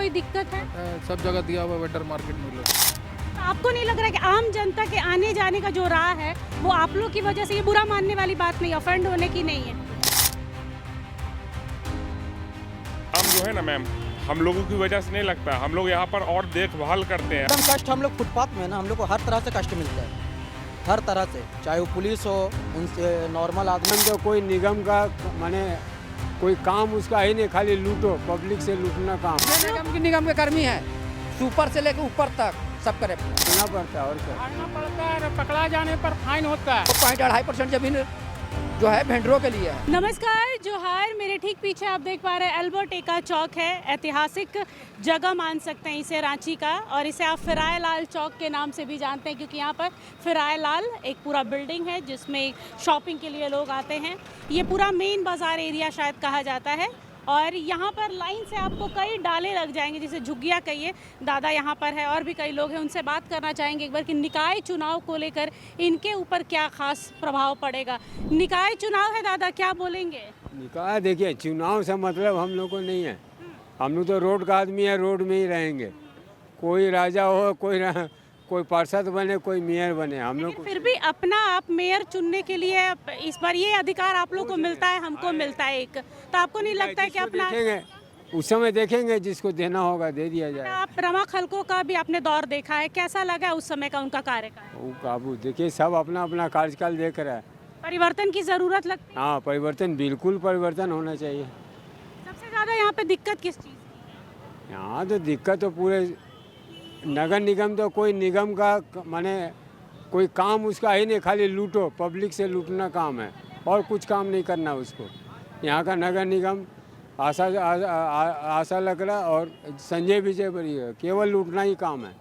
कोई दिक्कत है? सब जगह दिया हुआ वेंडर मार्केट में लोग। तो आपको नहीं लग रहा है कि आम जनता के आने जाने का जो राह है वो आप लोग की वजह से, ये बुरा मानने वाली बात नहीं, ऑफेंड होने की नहीं है? हम जो है ना मैम, हम लोगों की वजह से नहीं लगता है। हम लोग यहाँ पर और देखभाल करते हैं। एकदम कष्ट हम लोग फुटपाथ में है ना, हम लोग को हर तरह से कष्ट मिलता है, हर तरह से, चाहे वो पुलिस हो, उनसे नॉर्मल आदमी। तो कोई निगम का माने कोई काम उसका ही नहीं, खाली लूटो, पब्लिक से लूटना काम। निगम के कर्मी है, सुपर से लेकर ऊपर तक सब करे देना पड़ता है और क्या। भागना पड़ता है, पकड़ा जाने पर फाइन होता है। 2.25% जमीन जो है वेंडरों के लिए है। नमस्कार, जोहार। मेरे ठीक पीछे आप देख पा रहे हैं अल्बर्ट एक्का चौक है। ऐतिहासिक जगह मान सकते हैं इसे रांची का, और इसे आप फिराए लाल चौक के नाम से भी जानते हैं क्योंकि यहाँ पर फिराए लाल एक पूरा बिल्डिंग है जिसमें शॉपिंग के लिए लोग आते हैं। ये पूरा मेन बाजार एरिया शायद कहा जाता है, और यहाँ पर लाइन से आपको कई डाले लग जाएंगे, जिसे झुग्गियाँ कहिए। दादा यहाँ पर है और भी कई लोग हैं, उनसे बात करना चाहेंगे एक बार कि निकाय चुनाव को लेकर इनके ऊपर क्या खास प्रभाव पड़ेगा। निकाय चुनाव है दादा, क्या बोलेंगे? निकाय देखिए, चुनाव से मतलब हम लोग को नहीं है। हम लोग तो रोड का आदमी है, रोड में ही रहेंगे। कोई राजा हो, कोई पार्षद बने, कोई मेयर बने, हम लोग फिर भी अपना आप मेयर चुनने के लिए इस बार ये अधिकार आप लोग को मिलता है, हमको मिलता है एक, तो आपको नहीं लगता है कि अपना देखेंगे, उस समय देखेंगे, जिसको देना होगा दे दिया जाए। आप रमा खलको का भी आपने दौर देखा है, कैसा लगा उस समय का उनका कार्यकाल? वो काबू देखिए, सब अपना अपना कार्यकाल देख रहा है। परिवर्तन की जरूरत लगती है? हाँ, परिवर्तन, बिल्कुल परिवर्तन होना चाहिए। सबसे ज्यादा यहाँ पे दिक्कत किस चीज़ की? यहाँ तो दिक्कत तो पूरे नगर निगम, तो कोई निगम का माने कोई काम उसका ही नहीं, खाली लूटो, पब्लिक से लूटना काम है और कुछ काम नहीं करना उसको। यहाँ का नगर निगम आशा लकड़ा और संजय विजय बड़ी है, केवल लूटना ही काम है।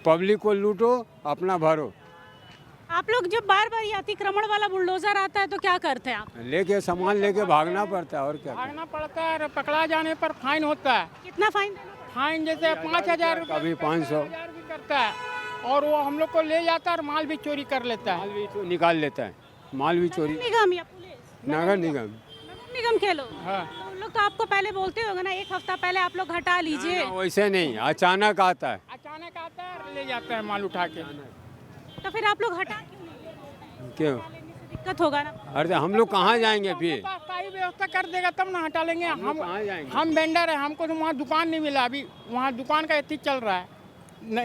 पब्लिक को लूटो, अपना भरो। आप लोग जब बार बार ये अतिक्रमण वाला बुलडोजर आता है तो क्या करते हैं आप? लेके सामान लेके भागना पड़ता है और क्या। भागना पड़ता है, पकड़ा जाने पर फाइन होता है। कितना फाइन? फाइन जैसे 5,000 कभी 500 भी करता है, और वो हम लोग को ले जाता है और माल भी चोरी कर लेता है। माल भी निकाल लेता है, माल भी चोरी। निगम या पुलिस? नगर निगम। नगर निगम के लोग? हाँ। तो उन लोग तो आपको पहले बोलते होंगे ना, एक हफ्ता पहले आप लोग हटा लीजिए। वैसे नहीं, अचानक आता है। अचानक आता है और ले जाता है माल उठा के। तो फिर आप लोग हटा क्यों नहीं? क्यों? लेने से दिक्कत होगा ना। अरे हम लोग कहाँ जाएंगे फिर? सारी व्यवस्था कर देगा तब ना हटा लेंगे। हम कहाँ जाएंगे? हम वेंडर है, हमको तो वहाँ दुकान नहीं मिला। अभी वहाँ दुकान का एथी चल रहा है,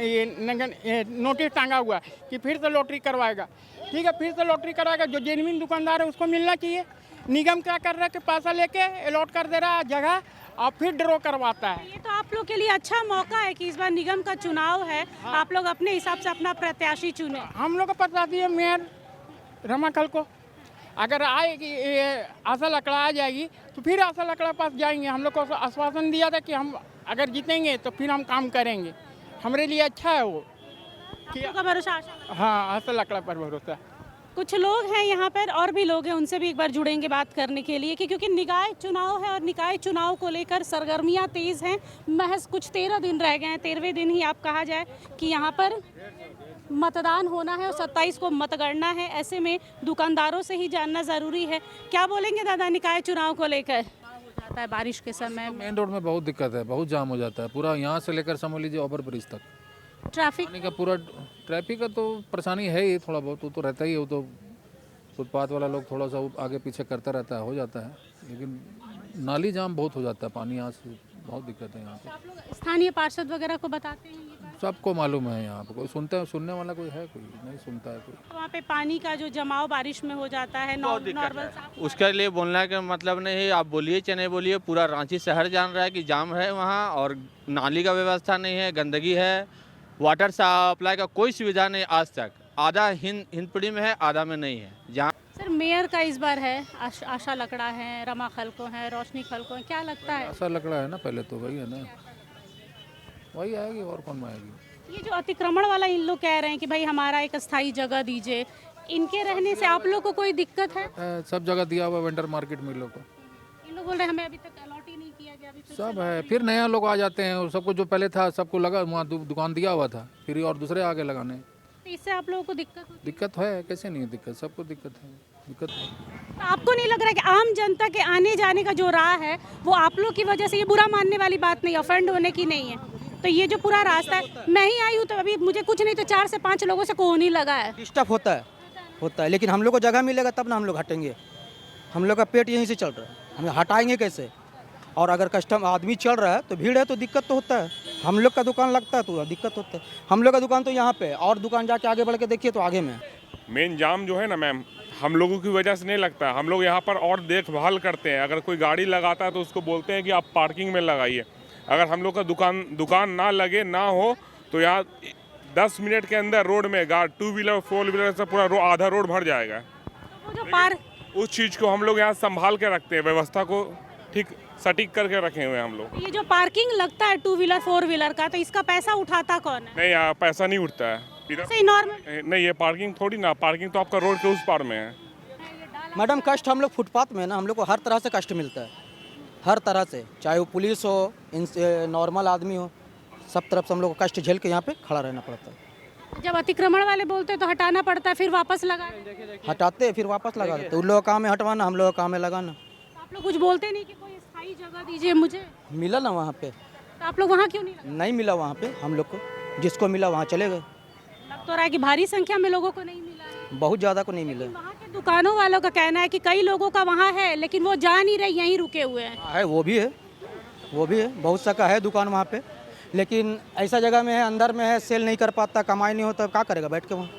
ये नोटिस टांगा हुआ है कि फिर से लॉटरी करवाएगा। ठीक है, फिर से लॉटरी करवाएगा। जो जेन्युइन दुकानदार है उसको मिलना चाहिए। निगम क्या कर रहा है कि पैसा लेके अलॉट कर दे रहा है जगह और फिर ड्रॉ करवाता है। ये तो आप लोग के लिए अच्छा मौका है कि इस बार निगम का चुनाव है, आप लोग अपने हिसाब से अपना प्रत्याशी चुने। हम लोग को पता है मेयर रमा खलको, अगर आएगी आशा लकड़ा आ जाएगी तो फिर आशा लकड़ा पास जाएंगे। हम लोग को आश्वासन दिया था कि हम अगर जीतेंगे तो फिर हम काम करेंगे। हमारे लिए अच्छा है वो आप लोग का भरोसा आशा? हाँ, आशा लकड़ा पर भरोसा। कुछ लोग हैं यहाँ पर और भी लोग हैं, उनसे भी एक बार जुड़ेंगे बात करने के लिए कि क्योंकि निकाय चुनाव है और निकाय चुनाव को लेकर सरगर्मियाँ तेज़ हैं। महज कुछ 13 दिन रह गए हैं, 13वें दिन ही आप कहा जाए कि यहाँ पर मतदान होना है और 27 को मतगणना है। ऐसे में दुकानदारों से ही जानना ज़रूरी है। क्या बोलेंगे दादा निकाय चुनाव को लेकर? जाता है बारिश के समय में, मेन रोड में बहुत दिक्कत है, बहुत जाम हो जाता है पूरा, यहाँ से लेकर समझ लीजिए ओवर ब्रिज तक। ट्रैफिक पानी का पूरा, ट्रैफिक का तो परेशानी है ही, थोड़ा बहुत वो तो रहता ही है। वो तो फुटपाथ वाला लोग थोड़ा सा आगे पीछे करता रहता है, हो जाता है, लेकिन नाली जाम बहुत हो जाता है, पानी यहाँ से बहुत दिक्कत है यहाँ पे। आप लोग स्थानीय पार्षद वगैरह को बताते हैं ये बात? सबको मालूम है, यहाँ पे कोई सुनने वाला कोई है, कोई नहीं सुनता है कोई। वहाँ पे पानी का जो जमाव बारिश में हो जाता है, नॉर्मल उसके लिए बोलने का मतलब नहीं है। आप बोलिए चाहे नहीं बोलिए, पूरा रांची शहर जान रहा है कि जाम है वहाँ, और नाली का व्यवस्था नहीं है, गंदगी है, वाटर सप्लाई का कोई सुविधा नहीं आज तक। आधा हिंदपीढ़ी में है, आधा में नहीं है। जहाँ सर मेयर का इस बार है आशा लकड़ा है, रमा खलको है, रोशनी खलको है, क्या लगता है? ऐसा लकड़ा है ना, पहले तो वही है ना, वही आएगी और कौन आएगी। ये जो अतिक्रमण वाला इन लोग कह रहे हैं कि भाई हमारा एक अस्थाई जगह दीजिए, इनके रहने से आप लोग को कोई दिक्कत है? सब जगह दिया हुआ वेंडर मार्केट में लोग को। इन लोग बोल रहे हैं हमें अभी तक अलॉट ही नहीं किया गया। अभी सब है, फिर नया लोग आ जाते हैं और सबको जो पहले था सबको लगा वहाँ दुकान दिया हुआ था, फिर और दूसरे आगे लगाने। तो इससे आप लोगों को दिक्कत होती दिक्कत है, कैसे नहीं है दिक्कत, सबको दिक्कत है, दिक्कत है। है? तो आपको नहीं लग रहा है कि आम जनता के आने जाने का जो राह है वो आप लोग की वजह से, ये बुरा मानने वाली बात नहीं, ऑफेंड होने की नहीं है, तो ये जो पूरा रास्ता है, मैं ही आई हूँ तो अभी मुझे कुछ नहीं तो 4 से 5 लोगों से कोहनी लगा है। डिस्टर्ब होता है, लेकिन हम लोग को जगह मिलेगा तब ना हम लोग हटेंगे। हम लोग का पेट यहीं से चल रहा है, हमें हटाएंगे कैसे? और अगर कस्टम आदमी चल रहा है तो भीड़ है तो दिक्कत तो होता है। हम लोग का दुकान लगता है तो दिक्कत होता है। हम लोग का दुकान तो यहाँ पे, और दुकान जाके आगे बढ़ के देखिए तो आगे में। मेन जाम जो है ना मैम, हम लोगों की वजह से नहीं लगता है। हम लोग यहाँ पर और देखभाल करते हैं। अगर कोई गाड़ी लगाता है तो उसको बोलते हैं कि आप पार्किंग में लगाइए। अगर हम लोग का दुकान ना लगे ना हो तो यहाँ 10 मिनट के अंदर रोड में 2 व्हीलर 4 व्हीलर से पूरा आधा रोड भर जाएगा। वो जो पार उस चीज़ को हम लोग यहाँ संभाल के रखते हैं, व्यवस्था को ठीक सटीक करके रखे हुए हैं हम लोग। ये जो पार्किंग लगता है 2 व्हीलर 4 व्हीलर का, तो इसका पैसा उठाता कौन है? नहीं, यहाँ पैसा नहीं उठता है इधर। सही नॉर्मल नहीं, ये पार्किंग थोड़ी ना, पार्किंग तो आपका रोड के उस पार में है। मैडम कष्ट हम लोग फुटपाथ में ना, हम लोग को हर तरह से कष्ट मिलता है, हर तरह से, चाहे वो पुलिस हो, नॉर्मल आदमी हो, सब तरफ से हम लोग को कष्ट झेल के यहाँ पे खड़ा रहना पड़ता है। जब अतिक्रमण वाले बोलते हैं तो हटाना पड़ता है, फिर वापस लगा हटाते फिर वापस लगा देते। उन लोगों का काम है हटवाना, हम लोगों का काम है लगाना। आप लोग कुछ बोलते नहीं कि कोई स्थायी जगह दीजिए मुझे? मिला ना वहाँ पे, तो आप लोग वहाँ क्यों नहीं लगे? नहीं मिला वहाँ पे हम लोग को, जिसको मिला वहाँ चले गए। लग तो रहा है कि भारी संख्या में लोगों को नहीं मिला है। बहुत ज़्यादा को नहीं मिला वहाँ के दुकानों वालों का कहना है कि कई लोगों का वहाँ है लेकिन वो जा नहीं रहे, यहीं रुके हुए हैं। है। वो भी है, बहुत सा का है दुकान वहाँ पे, लेकिन ऐसा जगह में है, अंदर में है, सेल नहीं कर पाता, कमाई नहीं होता, क्या करेगा बैठ के वहाँ?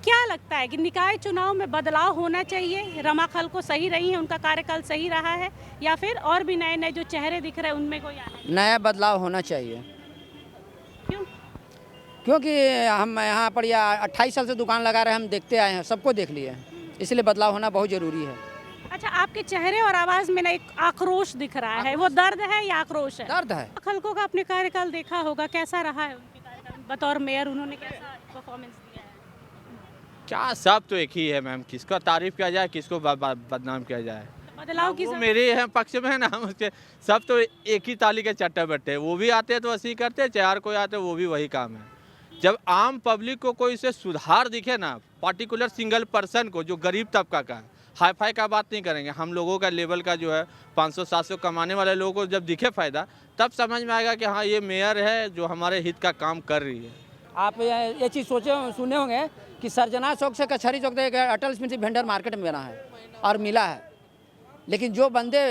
क्या लगता है कि निकाय चुनाव में बदलाव होना चाहिए? रमा खलको सही रही है, उनका कार्यकाल सही रहा है, या फिर और भी नए नए जो चेहरे दिख रहे हैं उनमें कोई आना है? नया बदलाव होना चाहिए, क्यों? क्योंकि हम यहाँ पर या 28 साल से दुकान लगा रहे हैं, हम देखते आए हैं, सबको देख लिए हैं, इसलिए बदलाव होना बहुत ज़रूरी है। अच्छा, आपके चेहरे और आवाज में ना एक आक्रोश दिख रहा है, वो दर्द है या आक्रोश है? दर्द है। खलको का अपने कार्यकाल देखा होगा, कैसा रहा है उनके कार्यकाल? बतौर मेयर उन्होंने कैसा परफॉर्मेंस दिया है? क्या, सब तो एक ही है मैम, किसका तारीफ किया जाए, किसको बदनाम किया जाए। बदलाव की वो जरूरत- मेरे हैं पक्ष में है ना, उसके सब तो एक ही ताली के चट्टे बट्टे, वो भी आते हैं तो ऐसे ही करते हैं, चाहे कोई आते हैं वो भी वही काम है। जब आम पब्लिक को कोई से सुधार दिखे ना, पार्टिकुलर सिंगल पर्सन को जो गरीब तबका का है, हाई फाई का बात नहीं करेंगे, हम लोगों का लेवल का जो है 500-700 कमाने वाले लोगों को जब दिखे फ़ायदा, तब समझ में आएगा कि हाँ ये मेयर है जो हमारे हित का काम कर रही है। आप ये चीज़ सुने होंगे कि सरजना चौक से कचहरी चौक तक अटल स्मृति वेंडर मार्केट में बना है और मिला है, लेकिन जो बंदे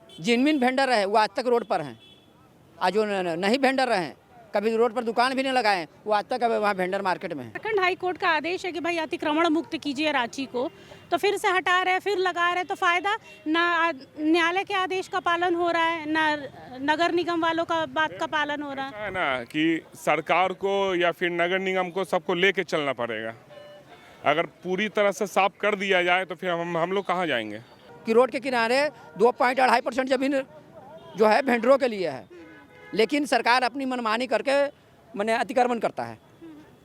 जिनमिन वेंडर रहे वो आज तक रोड पर हैं, और जो नहीं वेंडर रहे, कभी रोड पर दुकान भी नहीं लगाए, वो आज तक वहाँ वेंडर मार्केट में है। झारखंड हाई कोर्ट का आदेश है कि भाई अतिक्रमण मुक्त कीजिए रांची को, तो फिर से हटा रहे, फिर लगा रहे, तो फायदा ना न्यायालय के आदेश का पालन हो रहा है, ना नगर निगम वालों का बात का पालन हो रहा है। है ना कि सरकार को या फिर नगर निगम को सबको लेके चलना पड़ेगा। अगर पूरी तरह से साफ कर दिया जाए तो फिर हम लोग कहाँ जाएंगे? कि रोड के किनारे 2.2% ज़मीन जो है वेंडरों के लिए है, लेकिन सरकार अपनी मनमानी करके मैंने अतिक्रमण करता है,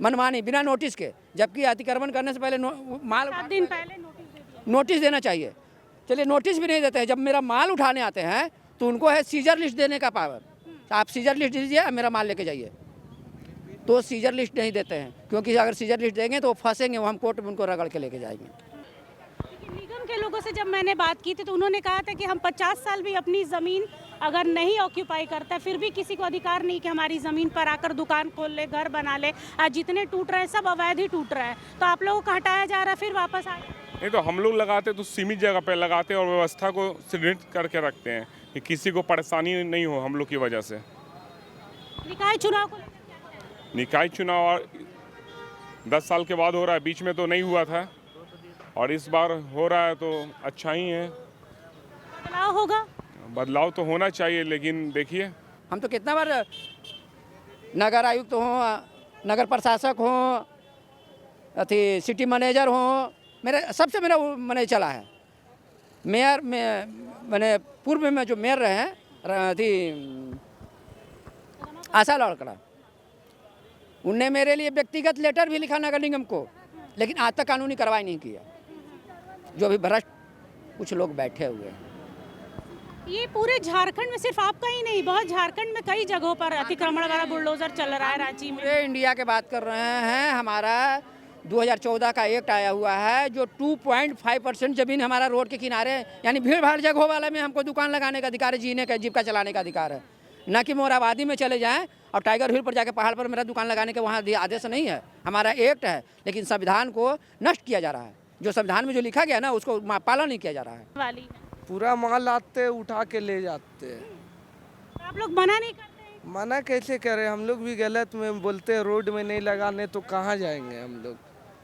मनमानी बिना नोटिस के, जबकि अतिक्रमण करने से पहले माल 7 दिन पहले नोटिस देना चाहिए। चलिए नोटिस भी नहीं देते हैं, जब मेरा माल उठाने आते हैं तो उनको है सीजर लिस्ट देने का पावर, आप सीजर लिस्ट दीजिए, अब मेरा माल लेके जाइए, तो सीजर लिस्ट नहीं देते हैं, क्योंकि अगर सीजर लिस्ट देंगे तो वो फंसेंगे, वो हम कोर्ट में उनको रगड़ के लेके जाएंगे। निगम के लोगों से जब मैंने बात की थी तो उन्होंने कहा था कि हम 50 साल भी अपनी ज़मीन अगर नहीं ऑक्यूपाई करता, फिर भी किसी को अधिकार नहीं कि हमारी ज़मीन पर आकर दुकान खोल ले, घर बना ले। आज जितने टूट रहे हैं सब अवैध ही टूट रहा है, तो आप लोगों को हटाया जा रहा है, फिर वापस आ नहीं तो हम लोग लगाते तो सीमित जगह पे लगाते और व्यवस्था को सुदृढ़ करके रखते हैं कि किसी को परेशानी नहीं हो हम लोग की वजह से। निकाय चुनाव को लेकर क्या कहना है? निकाय चुनाव 10 साल के बाद हो रहा है, बीच में तो नहीं हुआ था और इस बार हो रहा है तो अच्छा ही है। बदलाव होगा? बदलाव तो होना चाहिए, लेकिन देखिए हम तो कितना बार नगर आयुक्त हों, नगर प्रशासक हों, अथी सिटी मैनेजर हों, सबसे मेरा मैंने चला है। मेयर में मैंने पूर्व में जो मेयर रहे हैं अथी आशा लड़कड़ा, उनने मेरे लिए व्यक्तिगत लेटर भी लिखा नगर निगम को, लेकिन आज तक कानूनी कार्रवाई नहीं किया। जो अभी भ्रष्ट कुछ लोग बैठे हुए हैं। ये पूरे झारखंड में, सिर्फ आपका ही नहीं, बहुत झारखंड में कई जगहों पर अतिक्रमण वाला बुलडोजर चल रहा है रांची में। पूरे इंडिया के बात कर रहे हैं, हमारा 2014 का एक्ट आया हुआ है जो 2.5% ज़मीन हमारा रोड के किनारे, यानी भीड़ भाड़ जगहों वाले में हमको दुकान लगाने का अधिकार है, जीने का, जीविका चलाने का अधिकार है। न कि मोराबादी में चले जाएं और टाइगर हिल पर जाके पहाड़ पर मेरा दुकान लगाने के वहाँ आदेश नहीं है, हमारा एक्ट है। लेकिन संविधान को नष्ट किया जा रहा है, जो संविधान में जो लिखा गया ना उसको पालन नहीं किया जा रहा है। वाली है। पूरा माल आते उठा के ले जाते हैं। तो आप लोग मना नहीं करते हैं? मना कैसे करें, हम लोग भी गलत में बोलते हैं रोड में नहीं लगाने, तो कहाँ जाएंगे हम लोग।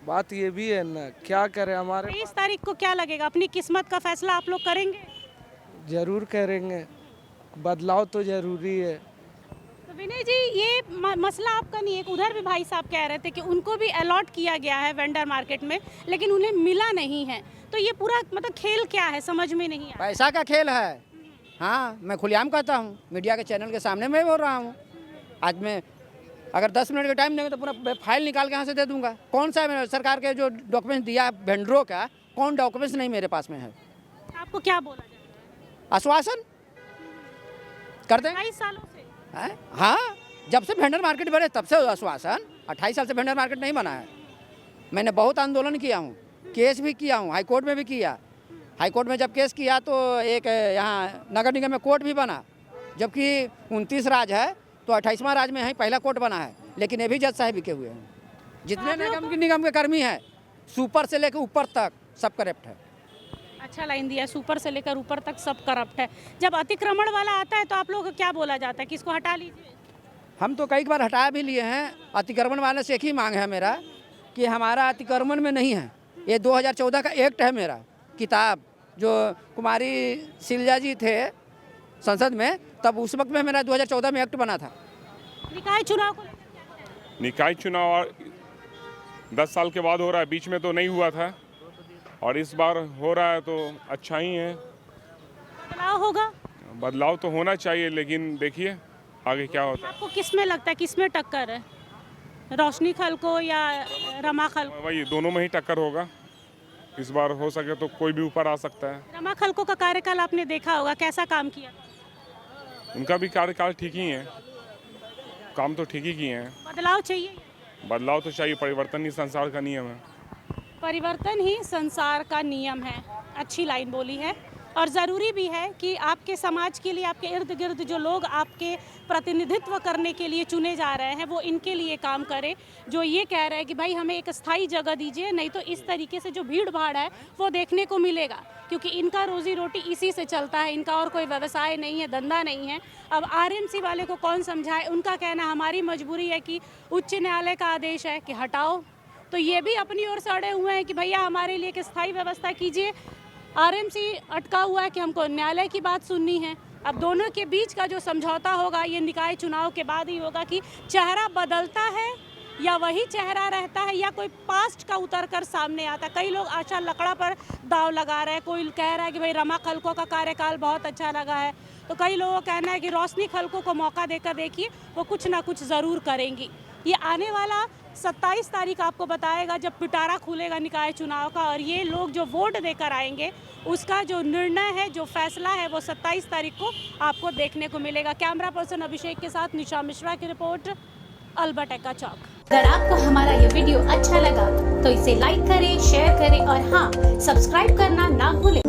बात ये भी है ना, क्या करें। हमारे 23 तारीख को क्या लगेगा, अपनी किस्मत का फैसला आप लोग करेंगे? जरूर करेंगे, बदलाव तो जरूरी है। तो विनय जी, ये मसला आपका नहीं है, उधर भी भाई साहब कह रहे थे कि उनको भी अलॉट किया गया है वेंडर मार्केट में, लेकिन उन्हें मिला नहीं है। तो ये पूरा मतलब खेल क्या है, समझ में नहीं आता। पैसा का खेल है। हाँ, मैं खुलेआम कहता हूँ, मीडिया के चैनल के सामने मैं बोल रहा हूँ। आज मैं अगर 10 मिनट का टाइम देंगे तो पूरा फाइल निकाल के यहाँ से दे दूंगा। कौन सा सरकार के जो डॉक्यूमेंट्स दिया वेंडरों का, कौन डॉक्यूमेंट्स नहीं मेरे पास में है। आपको क्या बोला जाए? आश्वासन कर दें 22 सालों से। हाँ, जब से वेंडर मार्केट बने तब से आश्वासन। 28 साल से वेंडर मार्केट नहीं बना है। मैंने बहुत आंदोलन किया हूँ, केस भी किया हूँ, हाई कोर्ट में भी किया। हाई कोर्ट में जब केस किया तो एक यहाँ नगर निगम में कोर्ट भी बना, जबकि 29 राज है तो 28वां राज में यहीं पहला कोर्ट बना है। लेकिन ये भी जज साहब बिके हुए हैं। जितने निगम के कर्मी हैं, सुपर से लेकर ऊपर तक सब करप्ट है। अच्छा लाइन दिया, सुपर से लेकर ऊपर तक सब करप्ट है। जब अतिक्रमण वाला आता है तो आप लोग को क्या बोला जाता है कि इसको हटा लीजिए? हम तो कई बार हटा भी लिए हैं। अतिक्रमण वाले से एक ही मांग है मेरा कि हमारा अतिक्रमण में नहीं है। ये 2014 का एक्ट है मेरा, किताब जो कुमारी शिलजा जी थे संसद में, तब उस वक्त में मेरा 2014 में एक्ट बना था। निकाय चुनाव को निकाय चुनाव 10 साल के बाद हो रहा है, बीच में तो नहीं हुआ था और इस बार हो रहा है तो अच्छा ही है। बदलाव होगा? बदलाव तो होना चाहिए, लेकिन देखिए आगे क्या होता है। आपको किस में लगता है, किस में टक्कर है, रोशनी खल को या रमा खल को? वही दोनों में ही टक्कर होगा। इस बार हो सके तो कोई भी ऊपर आ सकता है। रमा खलको का कार्यकाल आपने देखा होगा, कैसा काम किया? उनका भी कार्यकाल ठीक ही है, काम तो ठीक ही किए हैं। बदलाव चाहिए? बदलाव तो चाहिए, परिवर्तन ही संसार का नियम है। परिवर्तन ही संसार का नियम है। अच्छी लाइन बोली है। और ज़रूरी भी है कि आपके समाज के लिए, आपके इर्द गिर्द जो लोग आपके प्रतिनिधित्व करने के लिए चुने जा रहे हैं, वो इनके लिए काम करें, जो ये कह रहे हैं कि भाई हमें एक स्थायी जगह दीजिए, नहीं तो इस तरीके से जो भीड़ भाड़ है वो देखने को मिलेगा, क्योंकि इनका रोजी रोटी इसी से चलता है, इनका और कोई व्यवसाय नहीं है, धंधा नहीं है। अब आरएमसी वाले को कौन समझाए, उनका कहना हमारी मजबूरी है कि उच्च न्यायालय का आदेश है कि हटाओ, तो ये भी अपनी ओर से अड़े हुए हैं कि भैया हमारे लिए एक स्थायी व्यवस्था कीजिए। आरएमसी अटका हुआ है कि हमको न्यायालय की बात सुननी है। अब दोनों के बीच का जो समझौता होगा ये निकाय चुनाव के बाद ही होगा कि चेहरा बदलता है या वही चेहरा रहता है या कोई पास्ट का उतर कर सामने आता है। कई लोग आशा लकड़ा पर दाव लगा रहे हैं, कोई कह रहा है कि भाई रमा खलको का कार्यकाल बहुत अच्छा लगा है, तो कई लोगों का कहना है कि रोशनी खलको को मौका देकर देखिए, वो कुछ ना कुछ ज़रूर करेंगी। ये आने वाला 27 तारीख आपको बताएगा जब पिटारा खुलेगा निकाय चुनाव का, और ये लोग जो वोट देकर आएंगे उसका जो निर्णय है, जो फैसला है, वो 27 तारीख को आपको देखने को मिलेगा। कैमरा पर्सन अभिषेक के साथ निशा मिश्रा की रिपोर्ट, अल्बर्ट एक्का चौक। अगर आपको हमारा ये वीडियो अच्छा लगा तो इसे लाइक करें, शेयर करें और हाँ, सब्सक्राइब करना ना भूलें।